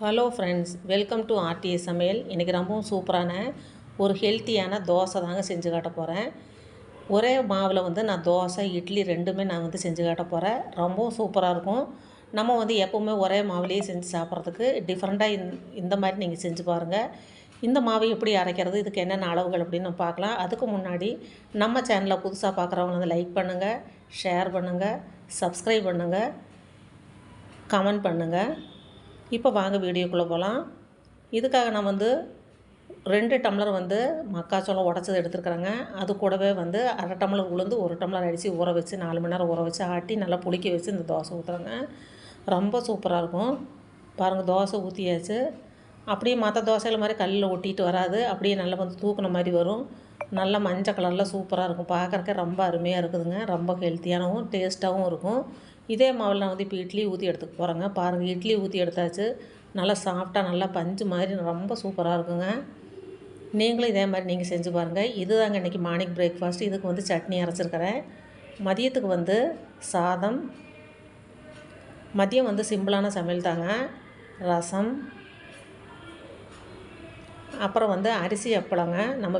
Hello friends, welcome to RTA சமையல். இன்றைக்கி ரொம்பவும் சூப்பரான ஒரு ஹெல்த்தியான தோசை தாங்க செஞ்சு காட்ட போகிறேன். ஒரே மாவில் நான் தோசை, இட்லி ரெண்டுமே நான் செஞ்சு காட்ட போகிறேன். ரொம்பவும் சூப்பராக இருக்கும். நம்ம எப்போவுமே ஒரே மாவுலேயே செஞ்சு சாப்பிட்றதுக்கு டிஃப்ரெண்ட்டாக இந்த மாதிரி நீங்கள் செஞ்சு பாருங்கள். இந்த மாவு எப்படி அரைக்கிறது, இதுக்கு என்னென்ன அளவுகள் அப்படின்னு நம்ம பார்க்கலாம். அதுக்கு முன்னாடி நம்ம சேனலை புதுசாக பார்க்குறவங்க லைக் பண்ணுங்கள், ஷேர் பண்ணுங்கள், சப்ஸ்கிரைப் பண்ணுங்கள், கமெண்ட் பண்ணுங்கள். இப்போ வாங்க வீடியோக்குள்ளே போகலாம். இதுக்காக நான் 2 டம்ளர் மக்காச்சோளம் உடச்சது எடுத்துருக்குறேங்க. அது கூடவே அரை டம்ளர் உளுந்து, 1 டம்ளர் அரிசி ஊற வச்சு 4 மணி நேரம் ஊற வச்சு ஆட்டி நல்லா புளிக்க வச்சு இந்த தோசை ஊற்றுறேங்க. ரொம்ப சூப்பராக இருக்கும். பாருங்கள், தோசை ஊற்றியாச்சு. அப்படியே மற்ற தோசைகள் மாதிரி கல்லில் ஒட்டிட்டு வராது. அப்படியே நல்லா தூக்குன மாதிரி வரும். நல்லா மஞ்சள் கலரில் சூப்பராக இருக்கும். பார்க்குறக்கே ரொம்ப அருமையாக இருக்குதுங்க. ரொம்ப ஹெல்த்தியானவும் டேஸ்ட்டாகவும் இருக்கும். இதே மாவில் நான் இப்போ இட்லி ஊற்றி எடுத்துக்க போகிறேங்க. பாருங்கள், இட்லி ஊற்றி எடுத்தாச்சு. நல்லா சாஃப்டாக நல்லா பஞ்சு மாதிரி ரொம்ப சூப்பராக இருக்குங்க. நீங்களும் இதே மாதிரி நீங்கள் செஞ்சு பாருங்கள். இதுதாங்க இன்றைக்கி மார்னிங் பிரேக்ஃபாஸ்ட். இதுக்கு சட்னி அரைச்சிருக்கிறேன். மதியத்துக்கு சாதம். மதியம் சிம்பிளான சமையல் தாங்க. ரசம், அப்புறம் அரிசி அப்பளங்க. நம்ம